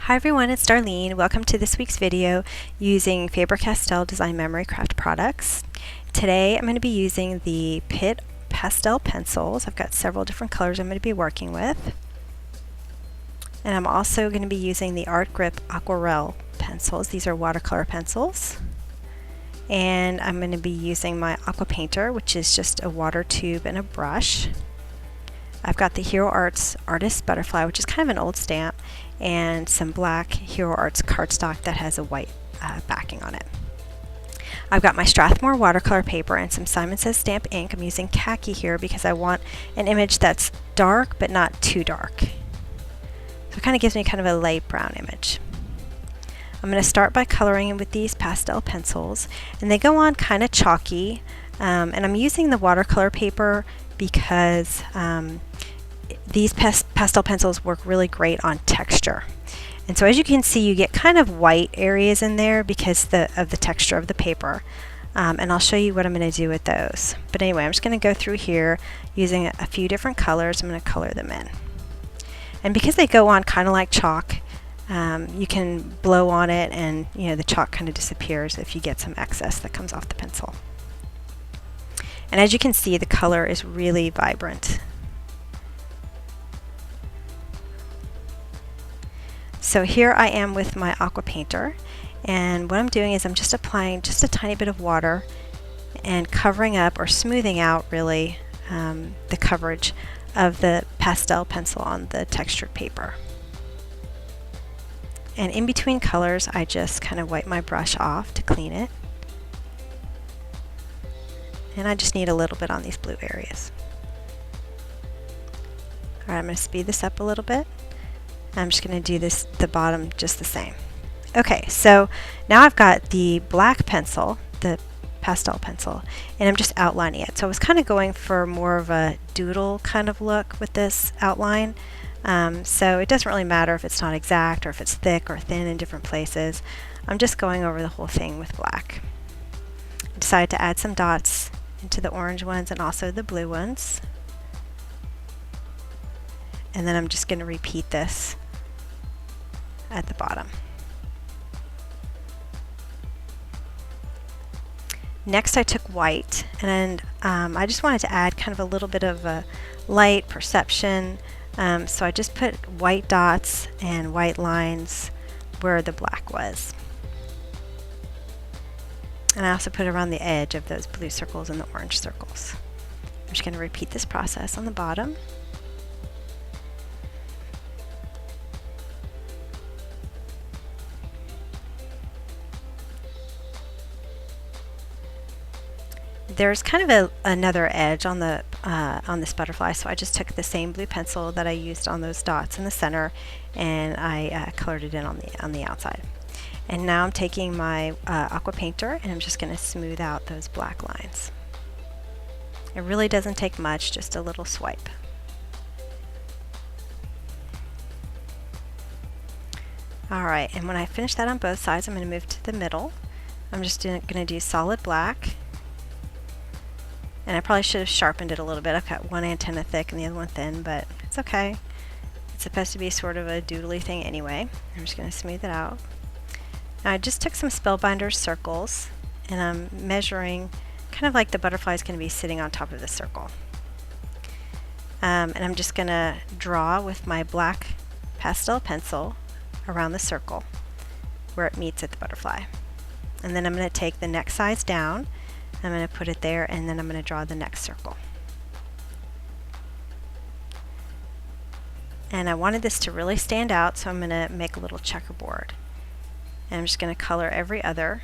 Hi everyone, it's Darlene. Welcome to this week's video using Faber-Castell Design Memory Craft products. Today I'm going to be using the Pitt Pastel pencils. I've got several different colors I'm going to be working with. And I'm also going to be using the Art Grip Aquarelle pencils. These are watercolor pencils. And I'm going to be using my aqua painter, which is just a water tube and a brush. I've got the Hero Arts Artist Butterfly, which is kind of an old stamp, and some black Hero Arts cardstock that has a white backing on it. I've got my Strathmore watercolor paper and some Simon Says stamp ink. I'm using khaki here because I want an image that's dark but not too dark. So it kind of gives me kind of a light brown image. I'm going to start by coloring with these pastel pencils, and they go on kind of chalky, and I'm using the watercolor paper because these pastel pencils work really great on texture. And so as you can see, you get kind of white areas in there because of the texture of the paper. And I'll show you what I'm going to do with those. But anyway, I'm just going to go through here using a few different colors. I'm going to color them in. And because they go on kind of like chalk, you can blow on it and the chalk kind of disappears if you get some excess that comes off the pencil. And as you can see, the color is really vibrant. So here I am with my aqua painter, and what I'm doing is I'm just applying just a tiny bit of water and covering up or smoothing out really the coverage of the pastel pencil on the textured paper. And in between colors, I just kind of wipe my brush off to clean it. And I just need a little bit on these blue areas. Alright, I'm going to speed this up a little bit. I'm just going to do the bottom just the same. Okay, so now I've got the black pencil, the pastel pencil, and I'm just outlining it. So I was kind of going for more of a doodle kind of look with this outline. So it doesn't really matter if it's not exact or if it's thick or thin in different places. I'm just going over the whole thing with black. I decided to add some dots into the orange ones and also the blue ones. And then I'm just going to repeat this at the bottom. Next I took white, and I just wanted to add kind of a little bit of a light perception, so I just put white dots and white lines where the black was. And I also put it around the edge of those blue circles and the orange circles. I'm just going to repeat this process on the bottom. There's kind of another edge on this butterfly, so I just took the same blue pencil that I used on those dots in the center, and I colored it in on the outside. And now I'm taking my aqua painter, and I'm just going to smooth out those black lines. It really doesn't take much, just a little swipe. Alright, and when I finish that on both sides, I'm going to move to the middle. I'm just going to do solid black. And I probably should have sharpened it a little bit. I've got one antenna thick and the other one thin, but it's okay. It's supposed to be sort of a doodly thing anyway. I'm just going to smooth it out. Now I just took some Spellbinder circles, and I'm measuring kind of like the butterfly is going to be sitting on top of the circle. And I'm just going to draw with my black pastel pencil around the circle where it meets at the butterfly. And then I'm going to take the next size down. I'm going to put it there, and then I'm going to draw the next circle. And I wanted this to really stand out, so I'm going to make a little checkerboard. And I'm just going to color every other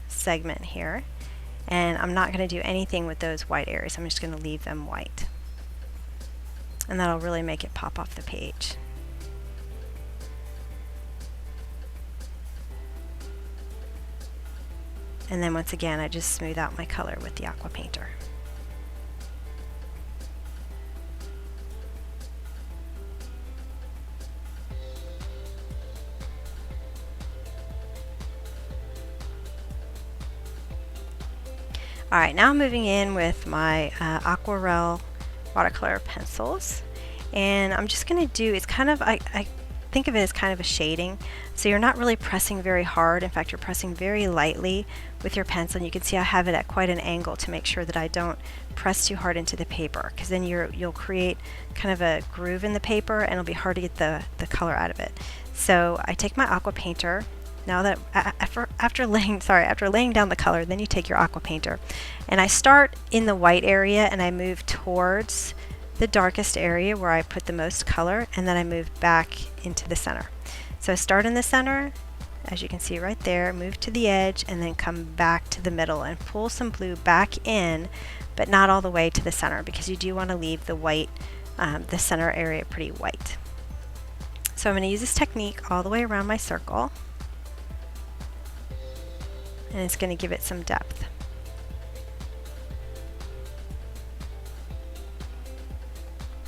segment here. And I'm not going to do anything with those white areas. I'm just going to leave them white. And that'll really make it pop off the page. And then once again, I just smooth out my color with the aqua painter. Alright, now I'm moving in with my Aquarelle watercolor pencils. And I'm just going to do, it's kind of, I think of it as kind of a shading. So you're not really pressing very hard. In fact, you're pressing very lightly with your pencil. And you can see I have it at quite an angle to make sure that I don't press too hard into the paper, because then you'll create kind of a groove in the paper and it'll be hard to get the color out of it. So I take my aqua painter. Now that after laying down the color, then you take your aqua painter, and I start in the white area and I move towards the darkest area where I put the most color, and then I move back into the center. So I start in the center, as you can see right there, move to the edge, and then come back to the middle and pull some blue back in, but not all the way to the center, because you do want to leave the white, the center area pretty white. So I'm going to use this technique all the way around my circle, and it's going to give it some depth.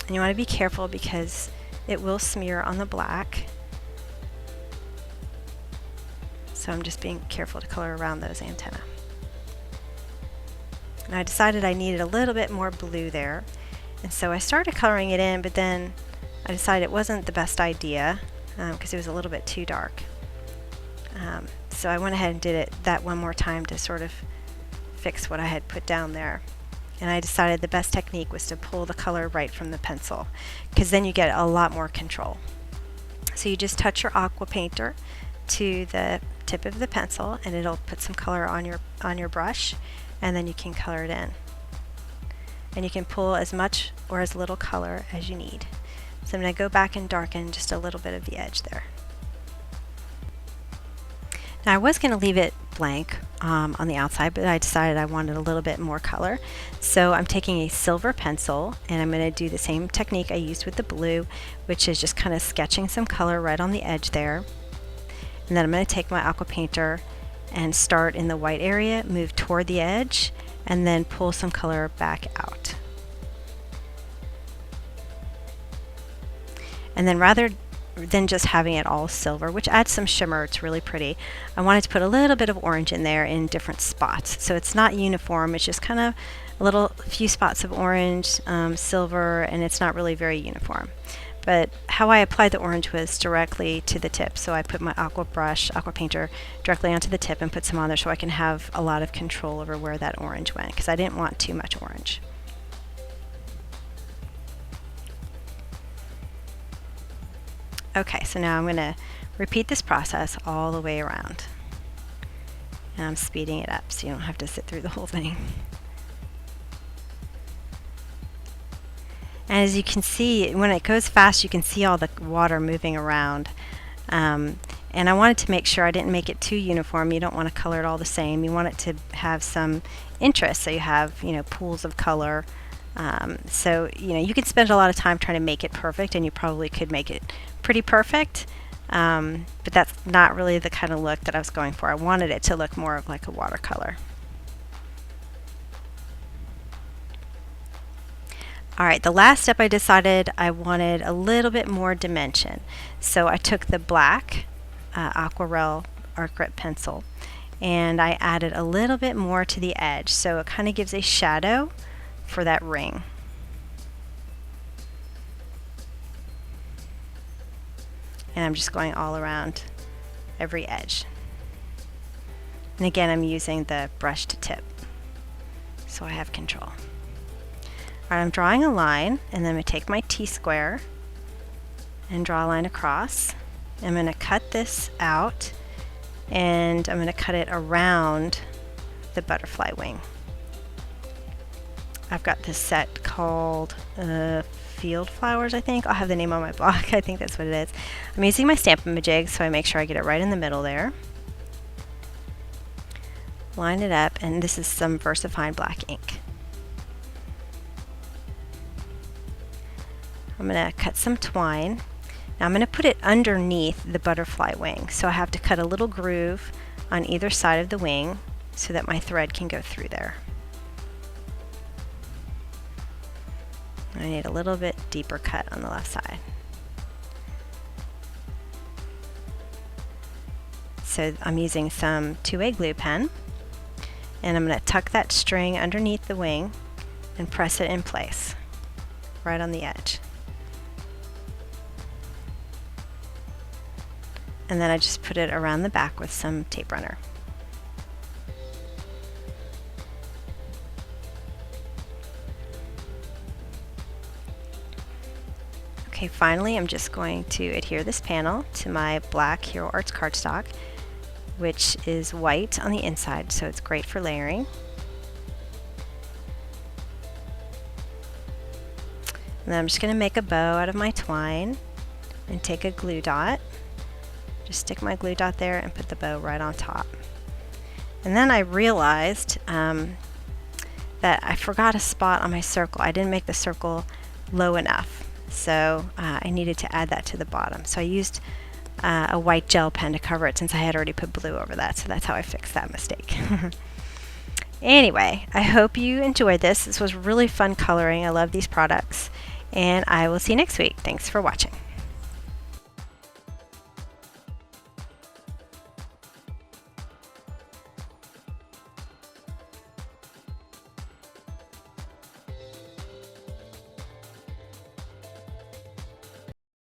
And you want to be careful because it will smear on the black. So I'm just being careful to color around those antennae. And I decided I needed a little bit more blue there, and so I started coloring it in, but then I decided it wasn't the best idea because it was a little bit too dark. So I went ahead and did that one more time to sort of fix what I had put down there. And I decided the best technique was to pull the color right from the pencil, because then you get a lot more control. So you just touch your aqua painter to the tip of the pencil and it'll put some color on your brush, and then you can color it in. And you can pull as much or as little color as you need. So I'm going to go back and darken just a little bit of the edge there. Now I was going to leave it blank on the outside, but I decided I wanted a little bit more color. So I'm taking a silver pencil and I'm going to do the same technique I used with the blue, which is just kind of sketching some color right on the edge there. And then I'm going to take my aqua painter and start in the white area, move toward the edge, and then pull some color back out. And then rather than just having it all silver, which adds some shimmer, it's really pretty, I wanted to put a little bit of orange in there in different spots. So it's not uniform, it's just kind of a few spots of orange, silver, and it's not really very uniform. But how I applied the orange was directly to the tip. So I put my aqua painter directly onto the tip and put some on there so I can have a lot of control over where that orange went, because I didn't want too much orange. Okay, so now I'm going to repeat this process all the way around. And I'm speeding it up so you don't have to sit through the whole thing. And as you can see, when it goes fast, you can see all the water moving around. And I wanted to make sure I didn't make it too uniform. You don't want to color it all the same. You want it to have some interest, so you have, pools of color. So, you can spend a lot of time trying to make it perfect, and you probably could make it pretty perfect, but that's not really the kind of look that I was going for. I wanted it to look more of like a watercolor. Alright, the last step, I decided I wanted a little bit more dimension. So I took the black Aquarel Art Grip pencil and I added a little bit more to the edge, so it kind of gives a shadow for that ring. And I'm just going all around every edge. And again, I'm using the brush to tip, so I have control. Alright, I'm drawing a line, and then I'm going to take my T-square and draw a line across. I'm going to cut this out, and I'm going to cut it around the butterfly wing. I've got this set called Field Flowers, I think. I'll have the name on my blog. I think that's what it is. I'm using my Stamp-A-Majig, so I make sure I get it right in the middle there. Line it up, and this is some VersaFine black ink. I'm going to cut some twine. Now I'm going to put it underneath the butterfly wing, so I have to cut a little groove on either side of the wing so that my thread can go through there. I need a little bit deeper cut on the left side. So I'm using some 2A glue pen, and I'm going to tuck that string underneath the wing and press it in place right on the edge. and then I just put it around the back with some tape runner. Okay, finally I'm just going to adhere this panel to my black Hero Arts cardstock, which is white on the inside, so it's great for layering. And then I'm just going to make a bow out of my twine and take a glue dot. Just stick my glue dot there and put the bow right on top. And then I realized that I forgot a spot on my circle. I didn't make the circle low enough, so I needed to add that to the bottom. So I used a white gel pen to cover it since I had already put blue over that, so that's how I fixed that mistake. Anyway, I hope you enjoyed this. This was really fun coloring. I love these products, and I will see you next week. Thanks for watching.